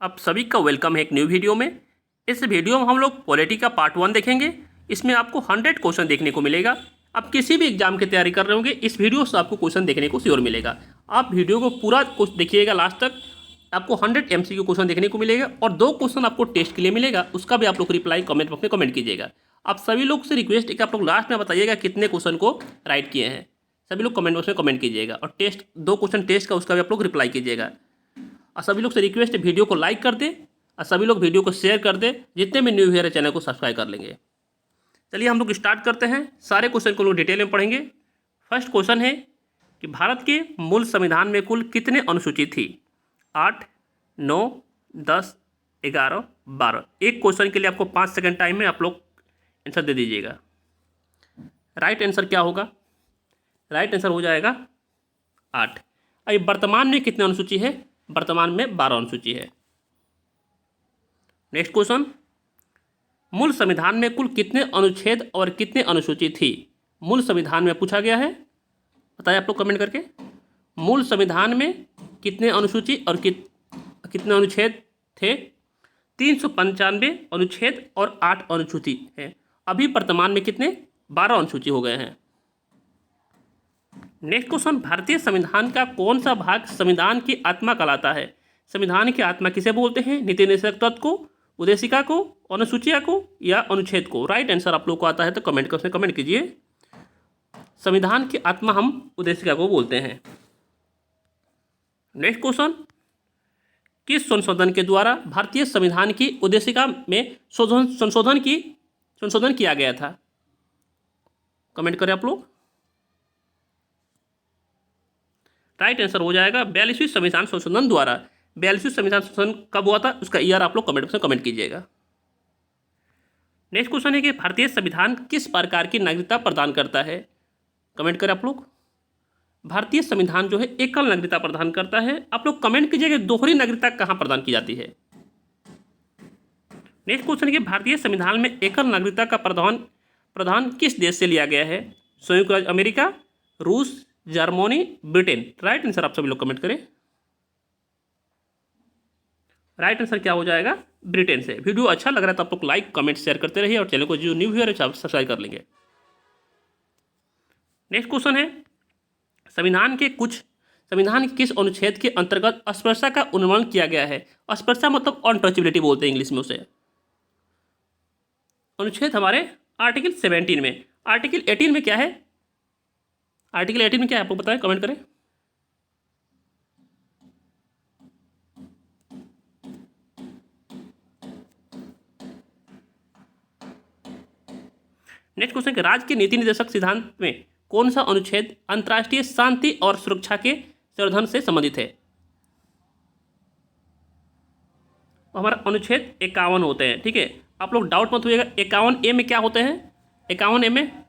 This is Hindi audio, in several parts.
आप सभी का वेलकम है एक न्यू वीडियो में। इस वीडियो में हम लोग पॉलिटी का पार्ट 1 देखेंगे। इसमें आपको 100 क्वेश्चन देखने को मिलेगा। आप किसी भी एग्जाम की तैयारी कर रहे होंगे, इस वीडियो से आपको क्वेश्चन देखने को श्योर मिलेगा। आप वीडियो को पूरा देखिएगा लास्ट तक, आपको 100 MCQ क्वेश्चन देखने को मिलेगा और 2 क्वेश्चन आपको टेस्ट के लिए मिलेगा। उसका भी आप लोग रिप्लाई कमेंट बॉक्स में कमेंट कीजिएगा। आप सभी लोग से रिक्वेस्ट है कि आप लोग लास्ट में बताइएगा कितने क्वेश्चन को राइट किए हैं। सभी लोग कमेंट बॉक्स में कमेंट कीजिएगा और 2 क्वेश्चन टेस्ट का उसका भी आप लोग रिप्लाई कीजिएगा। और सभी लोग से रिक्वेस्ट है वीडियो को लाइक कर दें और सभी लोग वीडियो को शेयर कर दें। जितने भी न्यू व्यूअर है चैनल को सब्सक्राइब कर लेंगे। चलिए हम लोग स्टार्ट करते हैं। सारे क्वेश्चन को लोग डिटेल में पढ़ेंगे। फर्स्ट क्वेश्चन है कि भारत के मूल संविधान में कुल कितने अनुसूची थी? 8, 9, 10, 11, 12। एक क्वेश्चन के लिए आपको 5 सेकंड टाइम में आप लोग आंसर दे दीजिएगा। राइट आंसर क्या होगा? राइट आंसर हो जाएगा 8। अब वर्तमान में कितने अनुसूची है? वर्तमान में 12 अनुसूची है। नेक्स्ट क्वेश्चन, मूल संविधान में कुल कितने अनुच्छेद और कितने अनुसूची थी? मूल संविधान में पूछा गया है, बताइए आप लोग कमेंट करके। मूल संविधान में कितने अनुसूची और कितने अनुच्छेद थे? 395 अनुच्छेद और 8 अनुसूची है। अभी वर्तमान में कितने? 12 अनुसूची हो गए हैं। नेक्स्ट क्वेश्चन, भारतीय संविधान का कौन सा भाग संविधान की आत्मा कहलाता है? संविधान की आत्मा किसे बोलते हैं? नीति निर्देशक तत्व को, उद्देशिका को, अनुसूचिया को या अनुच्छेद को? राइट आंसर आप लोग को आता है तो कमेंट कर कमेंट कीजिए। संविधान की आत्मा हम उद्देशिका को बोलते हैं। नेक्स्ट क्वेश्चन, किस संशोधन के द्वारा भारतीय संविधान की उद्देशिका में संशोधन किया गया था? कमेंट करें आप लोग। राइट आंसर हो जाएगा 42वीं संविधान संशोधन द्वारा। 42वीं संविधान संशोधन कब हुआ था उसका ईयर आप लोग कमेंट में कमेंट कीजिएगा। नेक्स्ट क्वेश्चन है कि भारतीय संविधान किस प्रकार की नागरिकता प्रदान करता है? कमेंट करें आप लोग। भारतीय संविधान जो है एकल नागरिकता प्रदान करता है। आप लोग कमेंट कीजिएगा दोहरी नागरिकता कहाँ प्रदान की जाती है। नेक्स्ट क्वेश्चन है कि भारतीय संविधान में एकल नागरिकता का प्रावधान किस देश से लिया गया है? संयुक्त राज्य अमेरिका, रूस, जर्मनी, ब्रिटेन? राइट आंसर आप सभी लोग कमेंट करें। राइट आंसर क्या हो जाएगा? ब्रिटेन से। वीडियो अच्छा लग रहा है तो आप लोग लाइक कमेंट शेयर करते रहिए और चैनल को जो न्यू व्यूअर है सब्सक्राइब कर लेंगे। नेक्स्ट क्वेश्चन है, संविधान के किस अनुच्छेद के अंतर्गत अस्पृश्यता का उन्मूलन किया गया है? अस्पृश्यता मतलब अनटचेबिलिटी बोलते हैं इंग्लिश में उसे। अनुच्छेद हमारे आर्टिकल 17 में। आर्टिकल 18 में क्या है? आर्टिकल 18 में क्या है आपको बताएं, कमेंट करें। नेक्स्ट क्वेश्चन, राज्य के नीति निर्देशक सिद्धांत में कौन सा अनुच्छेद अंतर्राष्ट्रीय शांति और सुरक्षा के संवर्धन से संबंधित है? हमारा अनुच्छेद 51 होते हैं। ठीक है, आप लोग डाउट मत होइएगा। 51A में क्या होते हैं? 51A में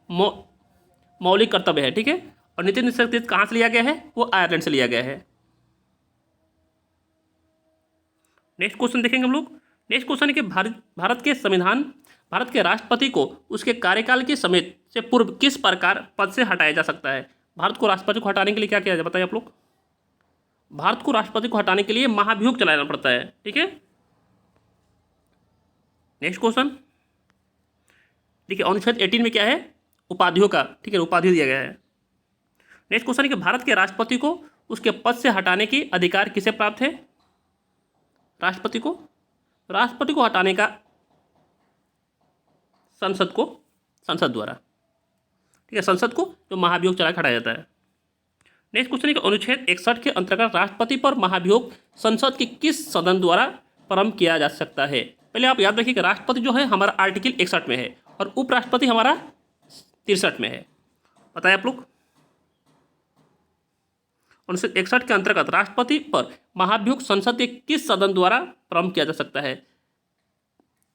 मौलिक कर्तव्य है। ठीक है, और नीति निर्देशक कहाँ से लिया गया है? वो आयरलैंड से लिया गया है। नेक्स्ट क्वेश्चन देखेंगे हम लोग। नेक्स्ट क्वेश्चन है कि भारत के राष्ट्रपति को उसके कार्यकाल के समय से पूर्व किस प्रकार पद से हटाया जा सकता है? भारत को राष्ट्रपति को हटाने के लिए क्या किया जाए बताइए आप लोग। भारत को राष्ट्रपति को हटाने के लिए महाभियोग चलाना पड़ता है। ठीक है, नेक्स्ट क्वेश्चन देखिए, अनुच्छेद 18 में क्या है? उपाधियों का। ठीक है, उपाधि दिया गया है। नेक्स्ट क्वेश्चन है कि भारत के राष्ट्रपति को उसके पद से हटाने की अधिकार किसे प्राप्त है? राष्ट्रपति को हटाने का संसद द्वारा। ठीक है, संसद को जो महाभियोग चला के हटाया जाता है। नेक्स्ट क्वेश्चन है कि अनुच्छेद 61 के अंतर्गत राष्ट्रपति पर महाभियोग संसद के किस सदन द्वारा प्रारंभ किया जा सकता है? पहले आप याद रखिए कि राष्ट्रपति जो है हमारा आर्टिकल 61 में है और उपराष्ट्रपति हमारा 63 में है। बताइए आप लोग। अनुच्छेद 61 के अंतर्गत राष्ट्रपति पर महाभियोग संसद के किस सदन द्वारा प्रारंभ किया जा सकता है?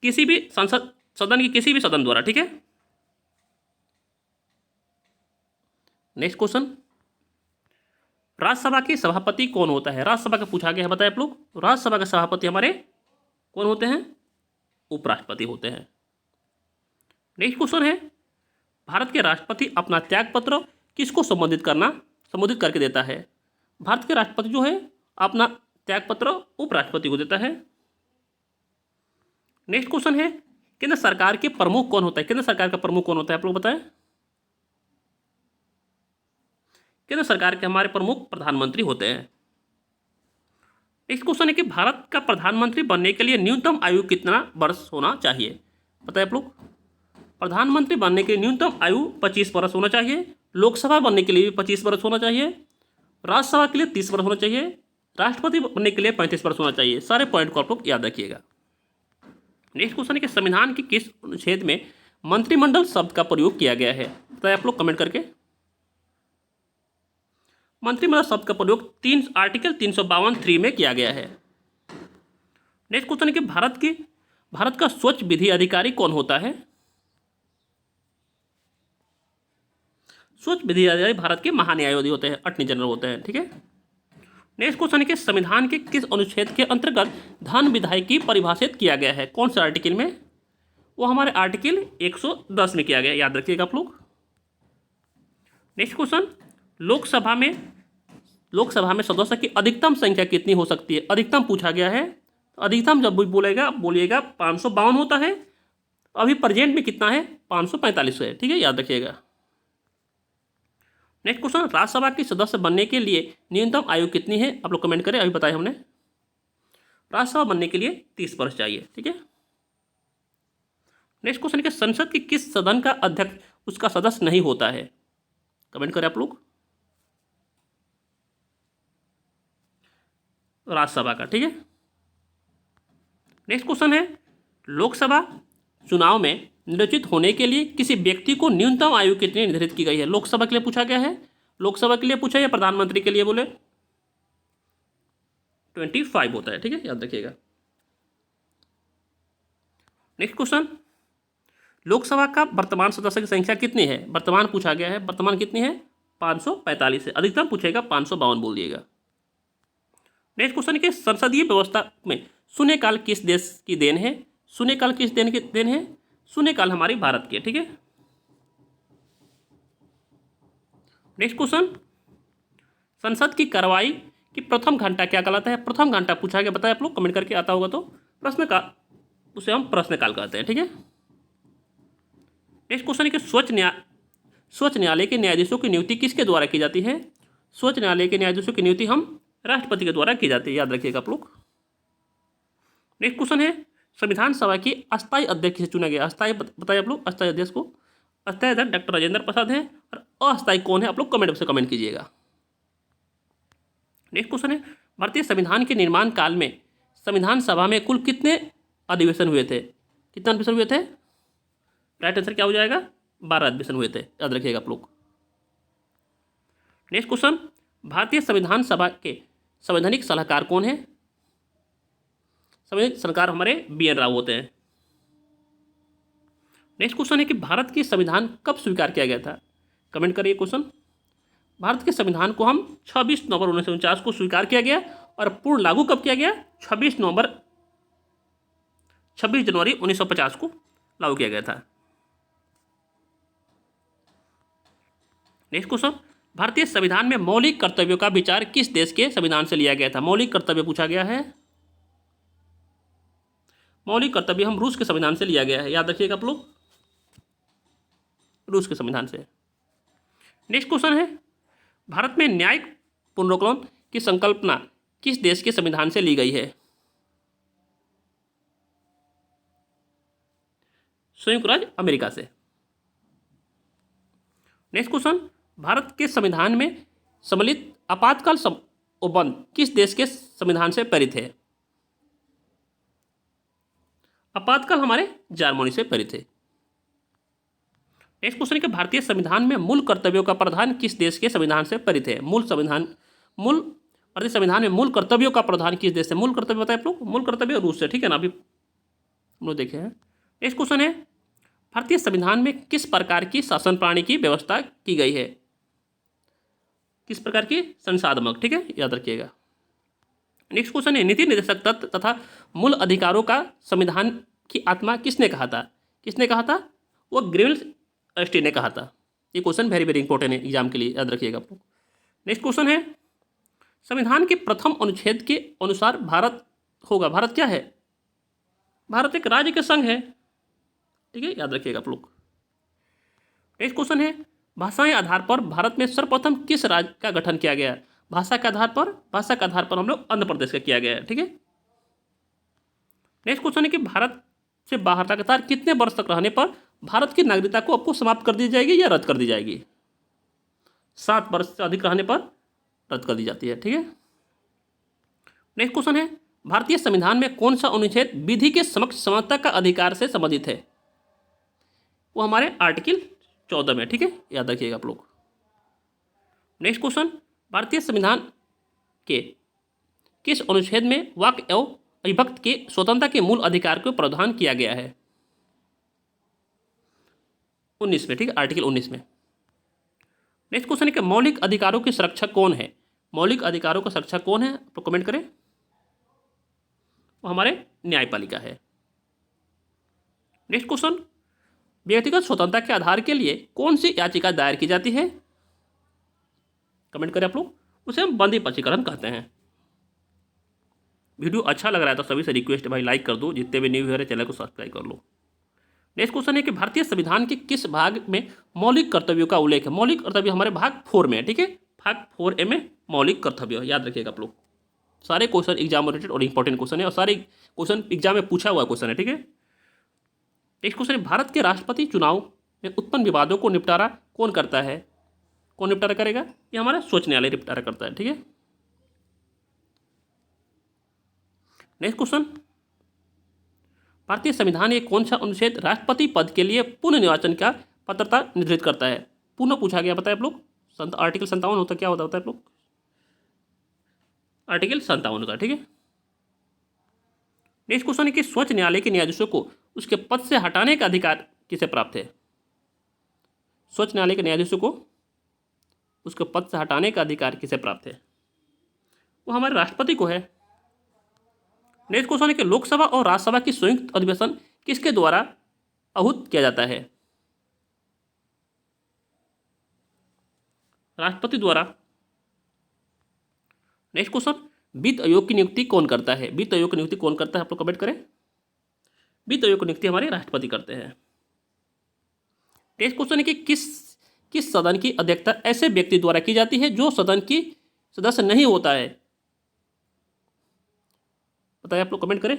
किसी भी सदन की किसी भी सदन द्वारा। ठीक है, नेक्स्ट क्वेश्चन, राज्यसभा के सभापति कौन होता है? राज्यसभा का पूछा गया है, बताइए आप लोग। राज्यसभा के सभापति हमारे कौन होते हैं? उपराष्ट्रपति होते हैं। नेक्स्ट क्वेश्चन है, भारत के राष्ट्रपति अपना त्यागपत्र किसको संबोधित करके देता है? भारत के राष्ट्रपति जो है अपना त्यागपत्र उपराष्ट्रपति को देता है। नेक्स्ट क्वेश्चन है, केंद्र सरकार के प्रमुख कौन होता है? केंद्र सरकार का प्रमुख कौन होता है, आप लोग बताएं। केंद्र सरकार के हमारे प्रमुख प्रधानमंत्री होते हैं। नेक्स्ट क्वेश्चन है कि भारत का प्रधानमंत्री बनने के लिए न्यूनतम आयु कितना वर्ष होना चाहिए? बताएं आप लोग। प्रधानमंत्री बनने के लिए न्यूनतम आयु 25 वर्ष होना चाहिए, लोकसभा बनने के लिए भी 25 वर्ष होना चाहिए, राज्यसभा के लिए 30 वर्ष होना चाहिए, राष्ट्रपति बनने के लिए 35 वर्ष होना चाहिए। सारे पॉइंट को आप लोग याद रखिएगा। नेक्स्ट क्वेश्चन है कि संविधान के किस अनुच्छेद में मंत्रिमंडल शब्द का प्रयोग किया गया है? बताएं आप लोग कमेंट करके। मंत्रिमंडल शब्द का प्रयोग आर्टिकल 352(3) में किया गया है। नेक्स्ट क्वेश्चन है कि भारत का स्वच्छ विधि अधिकारी कौन होता है? स्वच्छ विधि अधिकारी भारत के महान्यायवादी होते हैं, अटॉर्नी जनरल होते हैं, ठीक है। नेक्स्ट क्वेश्चन है कि संविधान के किस अनुच्छेद के अंतर्गत धन विधायकी परिभाषित किया गया है? कौन से आर्टिकल में? वो हमारे आर्टिकल 110 में किया गया, याद रखिएगा आप लोग। नेक्स्ट क्वेश्चन, लोकसभा में सदस्य की अधिकतम संख्या कितनी हो सकती है? अधिकतम पूछा गया है। तो अधिकतम जब बोलिएगा 552 होता है। अभी प्रेजेंट में कितना है? 545 है, ठीक है, याद रखिएगा। नेक्स्ट क्वेश्चन, राज्यसभा के सदस्य बनने के लिए न्यूनतम आयु कितनी है? आप लोग कमेंट करें, अभी बताया हमने। राज्यसभा बनने के लिए 30 वर्ष चाहिए, ठीक है। नेक्स्ट क्वेश्चन है, संसद के किस सदन का अध्यक्ष उसका सदस्य नहीं होता है? कमेंट करें आप लोग। राज्यसभा का, ठीक है। नेक्स्ट क्वेश्चन है, लोकसभा चुनाव में निर्वाचित होने के लिए किसी व्यक्ति को न्यूनतम आयु कितनी निर्धारित की गई है? लोकसभा के लिए पूछा गया है। लोकसभा के लिए पूछा या प्रधानमंत्री के लिए बोले? 25 होता है, ठीक है, याद रखिएगा। नेक्स्ट क्वेश्चन, लोकसभा का वर्तमान सदस्य की संख्या कितनी है? वर्तमान पूछा गया है, वर्तमान कितनी है? 545 है। अधिकतम पूछेगा 552 बोल दिएगा। नेक्स्ट क्वेश्चन है कि संसदीय व्यवस्था में शून्यकाल किस देश की देन है? शून्यकाल किस देन है? शून्यकाल हमारी भारत की है, ठीक है। नेक्स्ट क्वेश्चन, संसद की कार्रवाई की प्रथम घंटा क्या कहलाता है? प्रथम घंटा पूछा गया, बताए आप लोग, कमेंट करके आता होगा तो। प्रश्नकाल, उसे हम प्रश्नकाल कहते हैं, ठीक है। नेक्स्ट क्वेश्चन है कि स्वच्छ न्यायालय के न्यायाधीशों की नियुक्ति किसके द्वारा की जाती है? स्वच्छ न्यायालय के न्यायाधीशों की नियुक्ति हम राष्ट्रपति के द्वारा की जाती है, याद रखिएगा आप लोग। नेक्स्ट क्वेश्चन है, संविधान सभा की अस्थायी अध्यक्ष किसे चुना गया? अस्थायी बताइए आप लोग। अस्थायी अध्यक्ष को, अस्थायी अध्यक्ष डॉक्टर राजेंद्र प्रसाद हैं, और अस्थायी कौन है? आप लोग कमेंट से कमेंट कीजिएगा। नेक्स्ट क्वेश्चन है, भारतीय संविधान के निर्माण काल में संविधान सभा में कुल कितने अधिवेशन हुए थे? कितने अधिवेशन हुए थे? राइट आंसर क्या हो जाएगा? 12 अधिवेशन हुए थे, याद रखिएगा आप लोग। नेक्स्ट क्वेश्चन, भारतीय संविधान सभा के संवैधानिक सलाहकार कौन है? संवैधानिक सलाहकार हमारे BN राव होते हैं। नेक्स्ट क्वेश्चन है कि भारत की संविधान कब स्वीकार किया गया था? कमेंट करिए क्वेश्चन। भारत के संविधान को हम 26 नवंबर 1949 को स्वीकार किया गया, और पूर्ण लागू कब किया गया? 26 जनवरी 1950 को लागू किया गया था। नेक्स्ट क्वेश्चन, भारतीय संविधान में मौलिक कर्तव्यों का विचार किस देश के संविधान से लिया गया था? मौलिक कर्तव्य पूछा गया है। मौलिक कर्तव्य हम रूस के संविधान से लिया गया है, याद रखिएगा आप लोग, रूस के संविधान से। नेक्स्ट क्वेश्चन है, भारत में न्यायिक पुनर्विलोकन की संकल्पना किस देश के संविधान से ली गई है? संयुक्त राज्य अमेरिका से। नेक्स्ट क्वेश्चन, भारत के संविधान में सम्मिलित आपातकाल उपबंध किस देश के संविधान से प्रेरित है? आपातकाल हमारे जर्मनी से प्रेरित है। नेक्स्ट क्वेश्चन है कि भारतीय संविधान में मूल कर्तव्यों का प्रावधान किस देश के संविधान से प्रेरित है? भारतीय संविधान में मूल कर्तव्यों का प्रावधान किस देश से? मूल कर्तव्य बताए आप लोग। मूल कर्तव्य रूस से, ठीक है ना, अभी हम लोग देखे हैं। नेक्स्ट क्वेश्चन है, भारतीय संविधान में किस प्रकार की शासन प्रणाली की व्यवस्था की गई है? किस प्रकार की? संसाधमक, ठीक है, याद रखिएगा। नेक्स्ट क्वेश्चन है, नीति निर्देशक तत्व तथा मूल अधिकारों का संविधान की आत्मा किसने कहा था? किसने कहा था? वो ग्रीवेल ने कहा था। ये क्वेश्चन वेरी वेरी इंपॉर्टेंट है एग्जाम के लिए, याद रखिएगा आप लोग। नेक्स्ट क्वेश्चन है, संविधान के प्रथम अनुच्छेद के अनुसार भारत क्या है? भारत एक राज्य के संघ है, ठीक है, याद रखिएगा आप लोग। नेक्स्ट क्वेश्चन है, भाषाएं आधार पर भारत में सर्वप्रथम किस राज्य का गठन किया गया? भाषा के आधार पर हम लोग आंध्र प्रदेश का किया गया है, ठीक है। नेक्स्ट क्वेश्चन है कि भारत से बाहर लगातार कितने वर्ष तक रहने पर भारत की नागरिकता को आपको समाप्त कर दी जाएगी या रद्द कर दी जाएगी? 7 वर्ष से अधिक रहने पर रद्द कर दी जाती है, ठीक है। नेक्स्ट क्वेश्चन है, भारतीय संविधान में कौन सा अनुच्छेद विधि के समक्ष समानता का अधिकार से संबंधित है? वो हमारे आर्टिकल 14 में, ठीक है, याद रखिएगा आप लोग। नेक्स्ट क्वेश्चन, भारतीय संविधान के किस अनुच्छेद में वाक एवं अभिव्यक्ति के स्वतंत्रता के मूल अधिकार को प्रावधान किया गया है? 19 में, ठीक है, आर्टिकल 19 में। नेक्स्ट क्वेश्चन है कि मौलिक अधिकारों के संरक्षक कौन है? मौलिक अधिकारों का संरक्षक कौन है, तो कमेंट करें। वो हमारे न्यायपालिका है। नेक्स्ट क्वेश्चन, व्यक्तिगत स्वतंत्रता के आधार के लिए कौन सी याचिका दायर की जाती है? कमेंट करें आप लोग। उसे हम बंदी पक्षीकरण कहते हैं। वीडियो अच्छा लग रहा है तो सभी से रिक्वेस्ट है भाई, लाइक कर दो, जितने भी न्यू व्यूअर है चैनल को सब्सक्राइब कर लो। नेक्स्ट क्वेश्चन है कि भारतीय संविधान के किस भाग में मौलिक कर्तव्यों का उल्लेख है? मौलिक कर्तव्य हमारे भाग 4 में है, ठीक है, भाग 4A में मौलिक कर्तव्य, याद रखिएगा आप लोग। सारे क्वेश्चन एग्जाम ओरिएंटेड और इंपॉर्टेंट क्वेश्चन है और सारे क्वेश्चन एग्जाम में पूछा हुआ क्वेश्चन है, ठीक है। नेक्स्ट क्वेश्चन है, भारत के राष्ट्रपति चुनाव में उत्पन्न विवादों को निपटारा कौन करता है? कौन निपटारा करेगा? ये हमारा सर्वोच्च न्यायालय निपटारा करता है, ठीक है। नेक्स्ट क्वेश्चन, भारतीय संविधान एक कौन सा अनुच्छेद राष्ट्रपति पद के लिए पुनः निर्वाचन का पात्रता निर्धारित करता है? पुनः पूछा गया, बताए आप लोग। आर्टिकल 57 होता क्या होता है आप लोग? आर्टिकल 57 होता है, ठीक है। नेक्स्ट क्वेश्चन है कि सर्वोच्च न्यायालय के न्यायाधीशों को उसके पद से हटाने का अधिकार किसे प्राप्त है? सर्वोच्च न्यायालय के न्यायाधीशों को उसके पद से हटाने का अधिकार किसे प्राप्त है? वो हमारे राष्ट्रपति को है। नेक्स्ट क्वेश्चन है कि लोकसभा और राज्यसभा की संयुक्त अधिवेशन किसके द्वारा आहूत किया जाता है? राष्ट्रपति द्वारा। नेक्स्ट क्वेश्चन, वित्त आयोग की नियुक्ति कौन करता है? वित्त आयोग की नियुक्ति कौन करता है, आप लोग कमेंट करें। वित्त आयोग की नियुक्ति हमारे राष्ट्रपति करते हैं। नेक्स्ट क्वेश्चन है कि किस सदन की अध्यक्षता ऐसे व्यक्ति द्वारा की जाती है जो सदन की सदस्य नहीं होता है? बताइए आप लोग, कमेंट करें।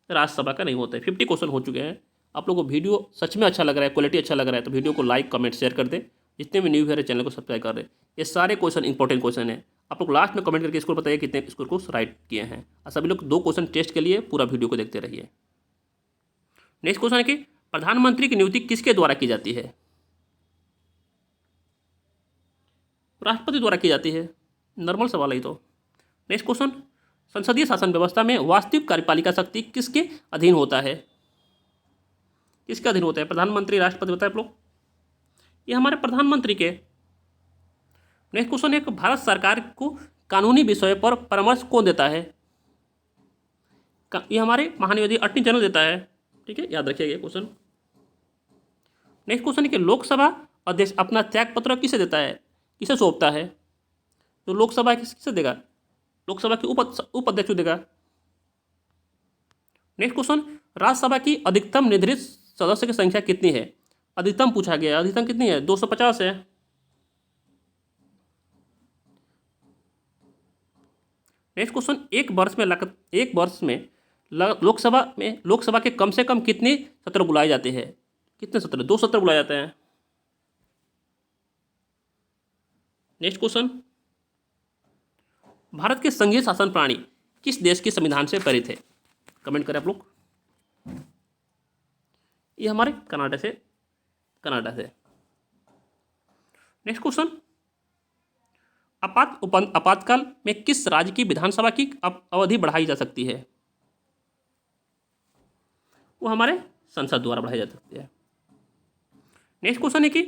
राज्यसभा का नहीं होता है। 50 क्वेश्चन हो चुके हैं। आप लोगों को वीडियो सच में अच्छा लग रहा है, क्वालिटी अच्छा लग रहा है तो वीडियो को लाइक कमेंट शेयर कर दे। जितने भी न्यू है चैनल को सब्सक्राइब कर दे। ये सारे क्वेश्चन इंपॉर्टेंट क्वेश्चन है। आप लोग लास्ट में कमेंट करके स्कोर बताइए कितने स्कोर को राइट किए हैं। और सभी लोग 2 क्वेश्चन टेस्ट के लिए पूरा वीडियो को देखते रहिए। नेक्स्ट क्वेश्चन है कि प्रधानमंत्री की नियुक्ति किसके द्वारा की जाती है? राष्ट्रपति द्वारा की जाती है। नॉर्मल सवाल है तो। नेक्स्ट क्वेश्चन, संसदीय शासन व्यवस्था में वास्तविक कार्यपालिका शक्ति किसके अधीन होता है? किसके अधीन होता है? प्रधानमंत्री, राष्ट्रपति, बताए आप लोग। ये हमारे प्रधानमंत्री के। नेक्स्ट क्वेश्चन है कि भारत सरकार को कानूनी विषय पर परामर्श कौन देता है? ये हमारे महानियोजित अटॉर्नी जनरल देता है, ठीक है, याद रखिएगा क्वेश्चन। नेक्स्ट क्वेश्चन है कि लोकसभा अध्यक्ष अपना त्यागपत्र किसे देता है, किसे सौंपता है? तो लोकसभा किसे देगा? लोकसभा के उपाध्यक्ष को देगा। नेक्स्ट क्वेश्चन, राज्यसभा की अधिकतम निर्धारित सदस्य की संख्या कितनी है? अधिकतम पूछा गया, अधिकतम कितनी है? 250 है। नेक्स्ट क्वेश्चन, एक वर्ष में लोकसभा के कम से कम कितने सत्र बुलाए जाते हैं? कितने सत्र? 2 सत्र बुलाए जाते हैं। नेक्स्ट क्वेश्चन, भारत के संघीय शासन प्रणाली किस देश के संविधान से प्रेरित है? कमेंट करें आप लोग। ये हमारे कनाडा से। नेक्स्ट क्वेश्चन, आपातकाल में किस राज्य की विधानसभा की अवधि बढ़ाई जा सकती है? वो हमारे संसद द्वारा बढ़ाई जा सकती है। नेक्स्ट क्वेश्चन है कि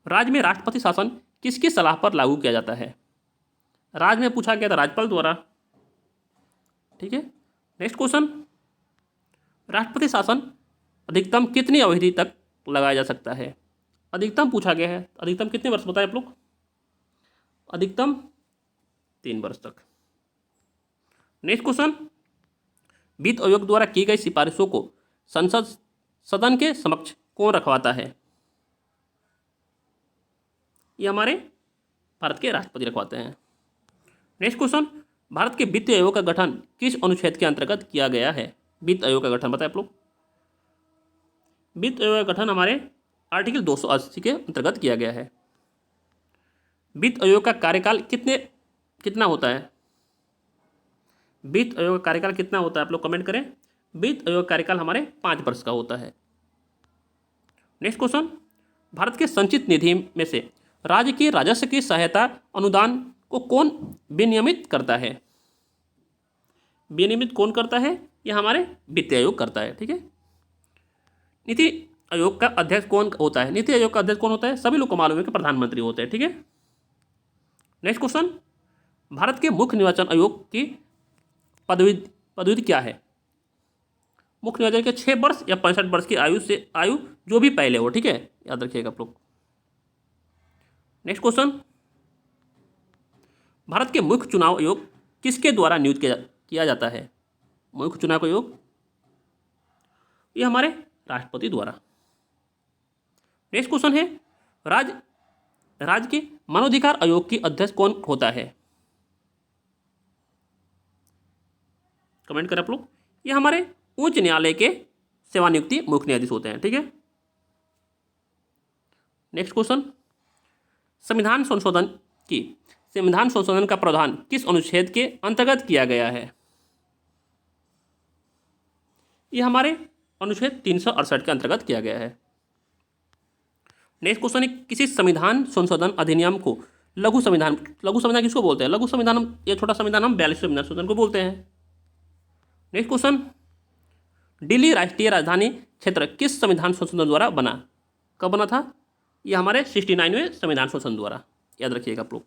राज्य में राष्ट्रपति शासन किसकी सलाह पर लागू किया जाता है? राज्य में पूछा गया था राज्यपाल द्वारा, ठीक है। नेक्स्ट क्वेश्चन, राष्ट्रपति शासन अधिकतम कितनी अवधि तक लगाया जा सकता है? अधिकतम पूछा गया है। अधिकतम कितने वर्ष बताए आप लोग? अधिकतम 3 वर्ष तक। नेक्स्ट क्वेश्चन, वित्त आयोग द्वारा की गई सिफारिशों को संसद सदन के समक्ष कौन रखवाता है? ये हमारे भारत के राष्ट्रपति रखवाते हैं। नेक्स्ट क्वेश्चन, भारत के वित्त आयोग का गठन किस अनुच्छेद के अंतर्गत किया गया है? वित्त आयोग का गठन बताए आप लोग। वित्त आयोग का गठन हमारे आर्टिकल 280 के अंतर्गत किया गया है। वित्त आयोग का कार्यकाल कितना होता है? वित्त आयोग का कार्यकाल कितना होता है आप लोग कमेंट करें। वित्त आयोग का कार्यकाल हमारे 5 वर्ष का होता है। नेक्स्ट क्वेश्चन, भारत के संचित निधि में से राज्य के राजस्व की सहायता अनुदान को कौन विनियमित करता है? विनियमित कौन करता है? ये हमारे वित्त आयोग करता है। ठीक है। नीति आयोग का अध्यक्ष कौन होता है? नीति आयोग का अध्यक्ष कौन होता है? सभी लोग को मालूम है कि प्रधानमंत्री होते हैं। ठीक है। नेक्स्ट क्वेश्चन, भारत के मुख्य निर्वाचन आयोग की पदवी क्या है? मुख्य निर्वाचन के 6 वर्ष या 65 वर्ष की आयु जो भी पहले हो। ठीक है, याद रखिएगा आप लोग। नेक्स्ट क्वेश्चन, भारत के मुख्य चुनाव आयोग किसके द्वारा नियुक्त किया जाता है? मुख्य चुनाव आयोग ये हमारे राष्ट्रपति द्वारा। नेक्स्ट क्वेश्चन है, राज्य के मानवाधिकार आयोग की अध्यक्ष कौन होता है? कमेंट करें आप लोग। ये हमारे उच्च न्यायालय के सेवानियुक्ति मुख्य न्यायाधीश होते हैं। ठीक है। नेक्स्ट क्वेश्चन, संविधान संशोधन का प्रावधान किस अनुच्छेद के अंतर्गत किया गया है? यह हमारे अनुच्छेद 368 के अंतर्गत किया गया है। नेक्स्ट क्वेश्चन है, किसी संविधान संशोधन अधिनियम को लघु संविधान किसको बोलते हैं? लघु संविधान, ये छोटा संविधान हम 42 संविधान संशोधन को बोलते हैं। नेक्स्ट क्वेश्चन, दिल्ली राष्ट्रीय राजधानी क्षेत्र किस संविधान संशोधन द्वारा बना? कब बना था? यह हमारे 69वें संविधान संशोधन द्वारा। याद रखिएगा आप लोग।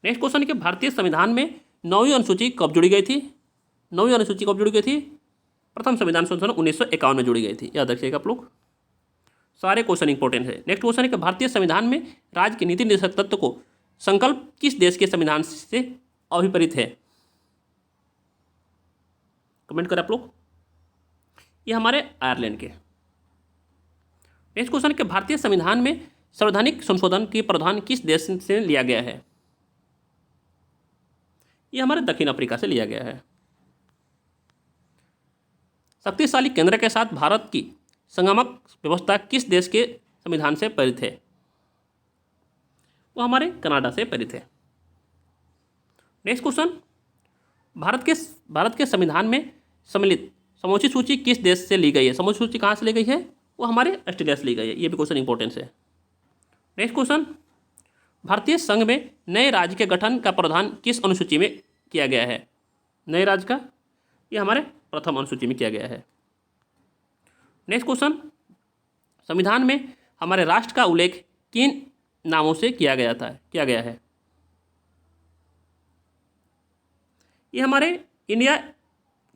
नेक्स्ट क्वेश्चन है कि भारतीय संविधान में 9वीं अनुसूची कब जुड़ी गई थी? 9वीं अनुसूची कब जुड़ी गई थी? प्रथम संविधान संशोधन 1951 में जुड़ी गई थी। याद रखिएगा आप लोग। सारे क्वेश्चन इंपॉर्टेंट है। नेक्स्ट क्वेश्चन है कि भारतीय संविधान में राज्य के नीति निर्देशक तत्व को संकल्प किस देश के संविधान से अभिप्रेरित है? कमेंट करें आप लोग। ये हमारे आयरलैंड के। नेक्स्ट क्वेश्चन है कि भारतीय संविधान में संवैधानिक संशोधन की प्रावधान किस देश से लिया गया है? ये हमारे दक्षिण अफ्रीका से लिया गया है। शक्तिशाली केंद्र के साथ भारत की संगमक व्यवस्था किस देश के संविधान से प्रेरित है? वो हमारे कनाडा से प्रेरित है। नेक्स्ट क्वेश्चन, भारत के संविधान में सम्मिलित समूची सूची किस देश से ली गई है? समूची सूची कहाँ से ली गई है? वो हमारे ऑस्ट्रेलिया से ली गई है। ये भी क्वेश्चन इंपॉर्टेंट है। नेक्स्ट क्वेश्चन, भारतीय संघ में नए राज्य के गठन का प्रावधान किस अनुसूची में किया गया है? नए राज्य का ये हमारे प्रथम अनुसूची में किया गया है। नेक्स्ट क्वेश्चन, संविधान में हमारे राष्ट्र का उल्लेख किन नामों से किया गया है? ये हमारे इंडिया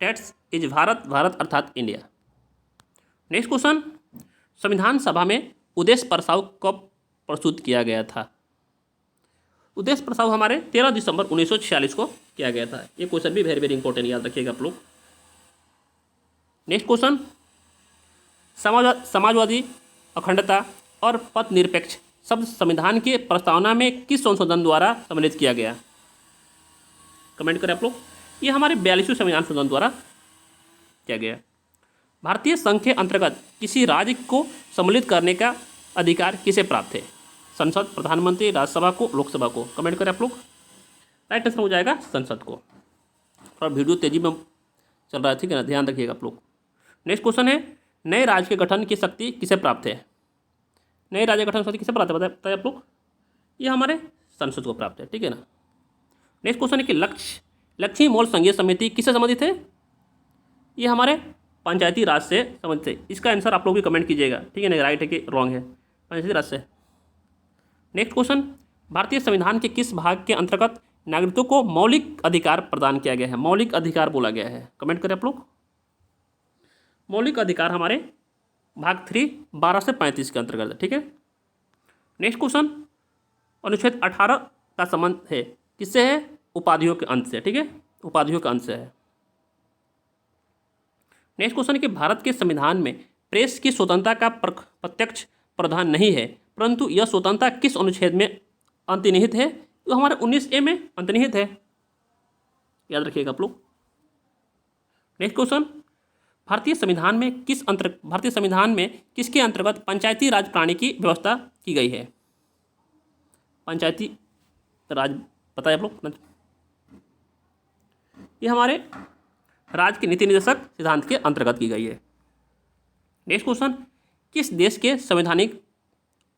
दैट्स इज भारत अर्थात इंडिया। नेक्स्ट क्वेश्चन, संविधान सभा में उद्देश्य प्रस्ताव कब प्रस्तुत किया गया था? उद्देश्य प्रस्ताव हमारे 13 दिसंबर 1946 को किया गया था। ये क्वेश्चन भी वेरी वेरी इंपॉर्टेंट, याद रखिएगा आप लोग। नेक्स्ट क्वेश्चन, समाजवादी, अखंडता और पथ निरपेक्ष शब्द संविधान के प्रस्तावना में किस संशोधन द्वारा सम्मिलित किया गया? कमेंट करें आप लोग। ये हमारे 42वें संविधान संशोधन द्वारा किया गया। भारतीय संघ के अंतर्गत किसी राज्य को सम्मिलित करने का अधिकार किसे प्राप्त है? संसद, प्रधानमंत्री, राज्यसभा को, लोकसभा को? कमेंट करें आप लोग। राइट आंसर हो जाएगा संसद को। और वीडियो तेजी में चल रहा है, ठीक है ना, ध्यान रखिएगा आप लोग। नेक्स्ट क्वेश्चन है, नए राज्य के गठन की शक्ति किसे प्राप्त है? नए राज्य गठन शक्ति किसे प्राप्त है बताइए आप लोग। ये हमारे संसद को प्राप्त है, ठीक है ना। नेक्स्ट क्वेश्चन है कि लक्ष्मी मॉल संघीय समिति किससे संबंधित है? ये हमारे पंचायती राज से संबंधित है। इसका आंसर आप लोग भी कमेंट कीजिएगा, ठीक है ना, राइट है कि रॉन्ग है? पंचायती राज से। नेक्स्ट क्वेश्चन, भारतीय संविधान के किस भाग के अंतर्गत नागरिकों को मौलिक अधिकार प्रदान किया गया है? मौलिक अधिकार बोला गया है। कमेंट करें आप लोग। मौलिक अधिकार हमारे भाग 3 12 से 35 के अंतर्गत है, ठीक है। नेक्स्ट क्वेश्चन, अनुच्छेद 18 का संबंध है किससे है? उपाधियों के अंत से, ठीक है, उपाधियों का अंत से है। नेक्स्ट क्वेश्चन है कि भारत के संविधान में प्रेस की स्वतंत्रता का प्रत्यक्ष प्रावधान नहीं है, परंतु यह स्वतंत्रता किस अनुच्छेद में अंतर्निहित है? तो हमारे 19A में अंतर्निहित है, याद रखिएगा आप लोग। नेक्स्ट क्वेश्चन, भारतीय संविधान में किसके अंतर्गत पंचायती राज प्रणाली की व्यवस्था की गई है? पंचायती राज पता है आप लोग, ये हमारे राज्य के नीति निर्देशक सिद्धांत के अंतर्गत की गई है। नेक्स्ट क्वेश्चन, किस देश के संवैधानिक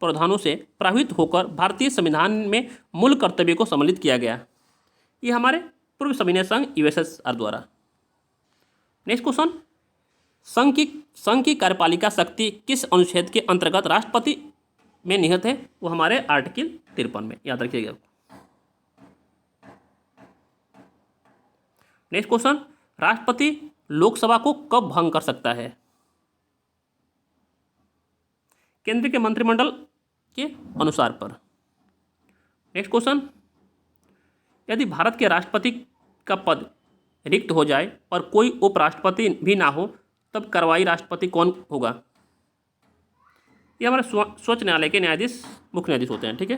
प्रावधानों से प्रभावित होकर भारतीय संविधान में मूल कर्तव्य को सम्मिलित किया गया? ये हमारे पूर्व संविधान संघ USSR द्वारा। नेक्स्ट क्वेश्चन, संघ की कार्यपालिका शक्ति किस अनुच्छेद के अंतर्गत राष्ट्रपति में निहित है? वो हमारे आर्टिकल 53 में, याद रखिएगा। नेक्स्ट क्वेश्चन, राष्ट्रपति लोकसभा को कब भंग कर सकता है? केंद्र के मंत्रिमंडल के अनुसार पर। नेक्स्ट क्वेश्चन, यदि भारत के राष्ट्रपति का पद रिक्त हो जाए और कोई उपराष्ट्रपति भी ना हो, तब कार्यवाही राष्ट्रपति कौन होगा? ये हमारे सर्वोच्च न्यायालय के न्यायाधीश मुख्य न्यायाधीश होते हैं, ठीक है।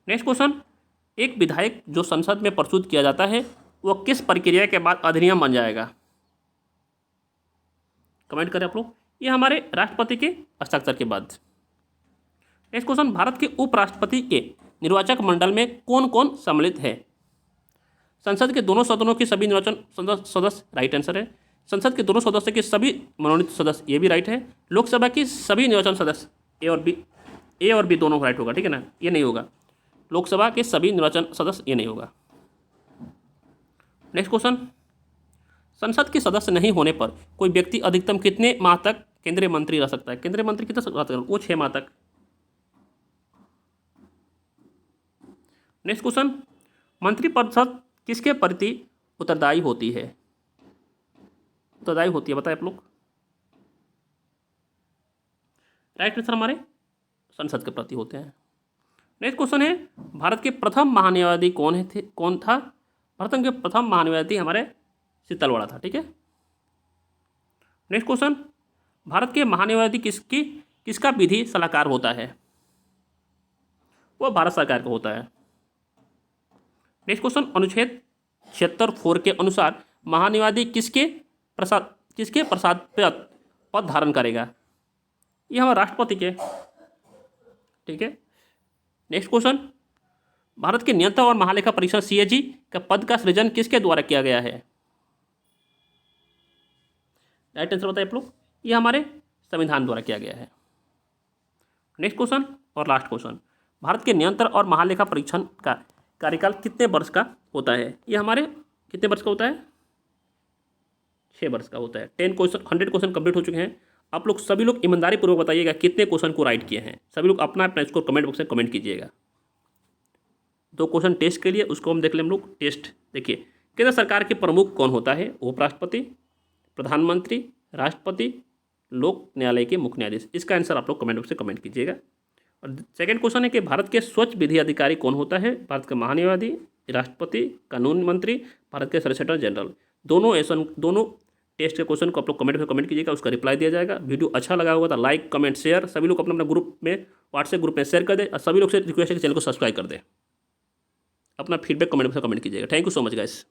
नेक्स्ट क्वेश्चन, एक विधायक जो संसद में प्रस्तुत किया जाता है वह किस प्रक्रिया के बाद अधिनियम बन जाएगा? कमेंट करें आप लोग। ये हमारे राष्ट्रपति के हस्ताक्षर के बाद। नेक्स्ट क्वेश्चन, भारत के उपराष्ट्रपति के निर्वाचक मंडल में कौन कौन सम्मिलित है? संसद के दोनों सदनों के सभी निर्वाचन सदस्य, राइट आंसर है। संसद के दोनों सदस्य के सभी मनोनीत सदस्य, ये भी राइट है। लोकसभा के सभी निर्वाचन सदस्य, ए और बी दोनों राइट होगा, ठीक है ना, ये नहीं होगा। लोकसभा के सभी निर्वाचन सदस्य, ये नहीं होगा। नेक्स्ट क्वेश्चन, संसद के सदस्य नहीं होने पर कोई व्यक्ति अधिकतम कितने माह तक केंद्रीय मंत्री रह सकता है? केंद्रीय मंत्री कितना रह सकता है? वो 6 माह तक। नेक्स्ट क्वेश्चन, मंत्रिपरिषद किसके प्रति उत्तरदायी होती है? बताए आप लोग। राइट आंसर हमारे संसद के प्रति होते हैं। नेक्स्ट क्वेश्चन है, भारत के प्रथम महान्यायवादी कौन था? भारत के प्रथम महान्यायवादी हमारे शीतलवाड़ा था, ठीक है। नेक्स्ट क्वेश्चन, भारत के महान्यायवादी किसका विधि सलाहकार होता है? वो भारत सरकार का होता है। नेक्स्ट क्वेश्चन, अनुच्छेद 76(4) के अनुसार महान्यायवादी किसके प्रसाद पद धारण करेगा? ये हमारे राष्ट्रपति के, ठीक है। नेक्स्ट क्वेश्चन, भारत के नियंत्रक और महालेखा परीक्षक CAG का पद का सृजन किसके द्वारा किया गया है? राइट आंसर बताइए आप लोग। ये हमारे संविधान द्वारा किया गया है। नेक्स्ट क्वेश्चन और लास्ट क्वेश्चन, भारत के नियंत्रक और महालेखा परीक्षण का कार्यकाल कितने वर्ष का होता है? ये हमारे कितने वर्ष का होता है? 6 वर्ष का होता है। 100 क्वेश्चन कंप्लीट हो चुके हैं। आप लोग सभी लोग ईमानदारी पूर्वक बताइएगा कितने क्वेश्चन को राइट किए हैं। सभी लोग अपना स्कोर कमेंट बॉक्स में कमेंट कीजिएगा। 2 क्वेश्चन टेस्ट के लिए, उसको हम देख लें हम लोग। टेस्ट देखिए, केंद्र सरकार के प्रमुख कौन होता है? उपराष्ट्रपति, प्रधानमंत्री, राष्ट्रपति, लोक न्यायालय के मुख्य न्यायाधीश। इसका आंसर आप लोग कमेंट बॉक्स में कमेंट कीजिएगा। और सेकंड क्वेश्चन है कि भारत के स्वच्छ विधि अधिकारी कौन होता है? भारत का महान्यायवादी, राष्ट्रपति, कानून मंत्री, भारत के सॉलिसिटर जनरल। दोनों टेस्ट के क्वेश्चन को आप लोग कमेंट में कमेंट कीजिएगा, उसका रिप्लाई दिया जाएगा। वीडियो अच्छा लगा होगा तो लाइक, कमेंट, शेयर सभी लोग अपना ग्रुप में, व्हाट्सएप ग्रुप में शेयर कर दें। और सभी लोग से रिक्वेस्ट है कि चैनल को सब्सक्राइब कर दें। अपना फीडबैक कमेंट में कमेंट कीजिएगा। Thank you so much guys.